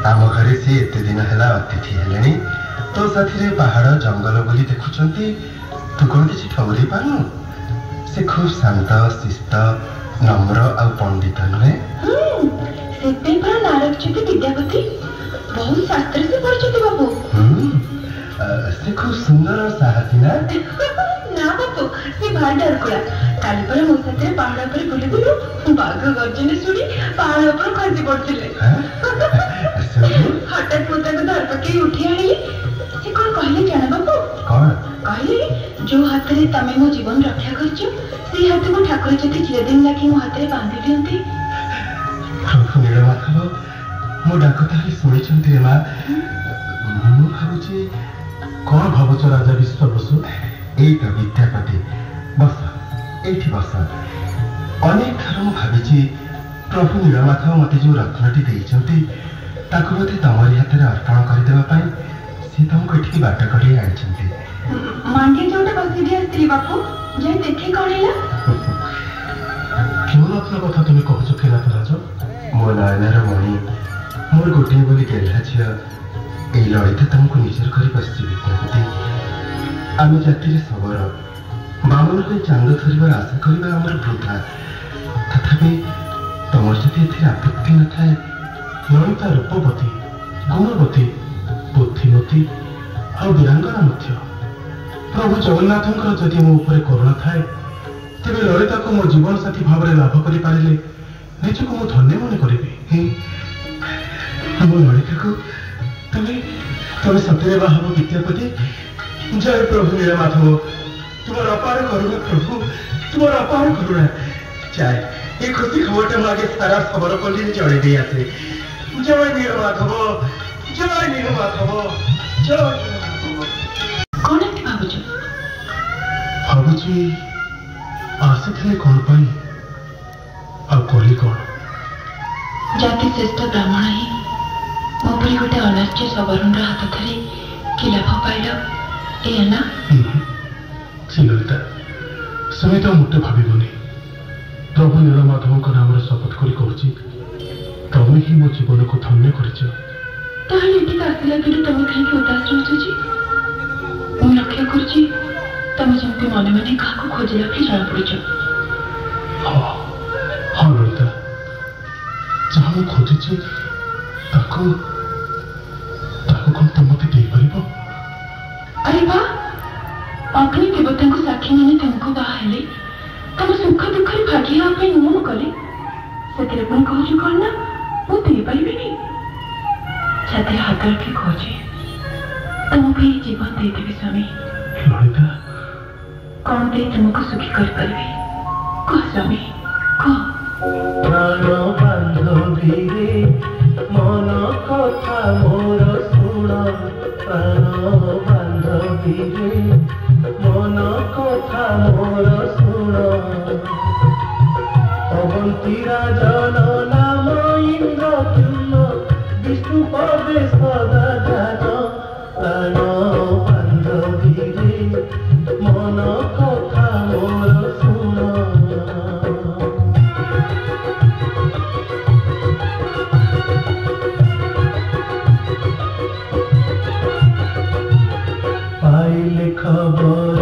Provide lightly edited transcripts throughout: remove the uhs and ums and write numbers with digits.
आम घरे सी एत दिन है अतिथि हेले तो साथी पहाड़ जंगल बोली देखुंट तू कौन किसी ठगुरी पारनु से खूब शांत शिस्त नम्र आ पंडित नुहे विद्यापति बहुत शास्त्र से पढ़ते बाबू से खूब सुंदर साहसी ना ना बाबू से भारी डरकुड़ा काली पर मो साथे पहाड़ पर बुली बुलु बाघ गर्जन शुणी पहाड़ पर खसी पड़ते हठात मो धर पकई उठी आनी से कौन कहले जाना बाबू कौन कहले जो हाथ में तमे मो जीवन रक्षा करछो से हाथ को ठाकुर जति चिरदिन लागी मो हाथ में बांधी दियंती नीलमाधव मो डाक ताली शुणी रे माँ मु भावुची कौन भावुच राजा विश्व बसु यही तो विद्यापति बस ये बस अनेक थर मु भावी प्रभु नीलमाधव मत जो रत्नटी देते बोधे तमरी हाथ में अर्पण करदेवाई सी तुमको ये बाट कटे आनी मांडे जोटे बसी दिया बापू जे देखे कौन है क्यों रत्न कथा तुम कहूच खेलाथ राज मो नयनार मणि मोर गोटे बोली गेला झील यही ललिता तुमको निजर कर बस विद्यापति आम जाति सबର बामन को चांद धरबार आशा करवा आमर वृथा तथापि तुम जदि ए आपत्ति न थाए ललिता रूपवती गुणवती बुद्धिमती और वीरांगना मध्य प्रभु जगन्नाथंकर जदि मो उपरे करुणा थाए तेरे ललिता को मो जीवन साथी भाव में लाभ कर पारे निजक मु धन्य मन करी मो ललिता को तुम्हें तुम्हें सतरे बाहब विद्यापति जय प्रभु नीलमाधव तुम्हारा अपार करुणा प्रभु तुम्हारा अपार करुणा चाहे ये खुशी खबर आगे सारा खबर पल्ली जड़े दे आसे जय नीलमाधव जय नीलमाधव जय नीलमाधव कौन है भावुची भावुची आसी कौन पाई आ कली कौन जाति श्रेष्ठ ब्राह्मण ही मो पर गोटे अनार्य सवर्ण हाथ धरी कि लाभ पाइल ए ना ललिता सेमी तो मोटे भावनी प्रभु नीलमाधव नाम शपथ कर तुम ही मो जीवन को धन्य कर आसला कि तुम कहीं उदास रोच मु लक्ष्य करमती मन मन क्या खोजला कि जना पड़ हाँ ललिता जहाँ मुझे खोजी कौन तुम मत दे पार अरे वाह अग्नि देवता को साक्षी मैंने तुमको बाहर तुम सुख दुख भागी नियम कले से कहूँ कौन ना मुझे पारि छाती हाथ रखी खोजे तुम भी जीवन देदेवी स्वामी ललिता कौन दे तुमको सुखी कर पारि कह स्वामी कह मन कथा मोर शुण मन कथा मोर शुण अवंती राजन नाम इंद्र किन्न विष्णु पदे सदा ध्यान प्राण बांधवी रे मन कथा मोर शुण खबर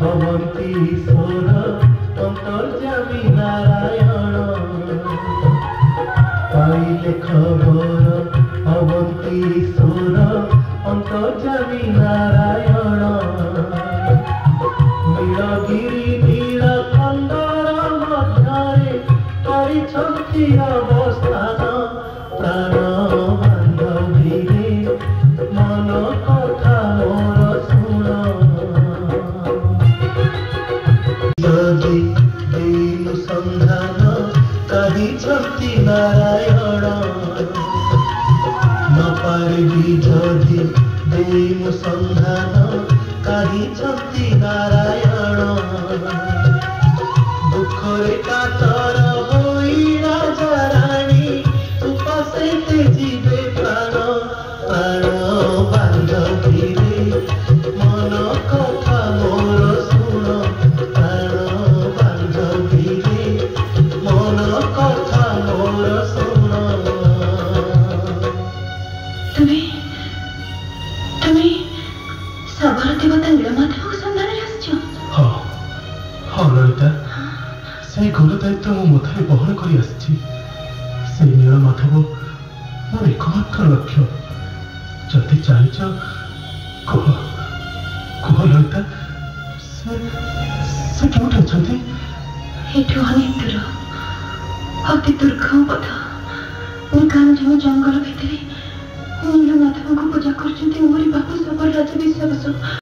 अवंतीश्वर अंतर्यामी नारायण पाइले खबर अवंतीश्वर अंतर्यामी नारायण नीलगिरी नीलकंदर मध्य करिछंती अवस्थान प्राण बांधवी रे मन कथा मोर संधान कही नारायण न पारि जदि देनु संधान कही नारायण दुखरे कातर होई राजा रानी उपासे जीवे प्राण प्राण बांधवी रे मन कथा मोर शुण प्राण बांधवी रे मन कथा मोर शुण देवता नीलमाधव सन्धान हाँ हाँ ललिता से घर दायित्व मो मथारे बहन कर नीलमाधव मोर एकमात्र लक्ष्य जदि चाहच कह कह ललिता से क्यों अच्छा अनेक दूर अति दुर्गम पथ निकांजन जंगल भितर नीलमाधव को पूजा कर मोरी बापू सबर राजा विश्वास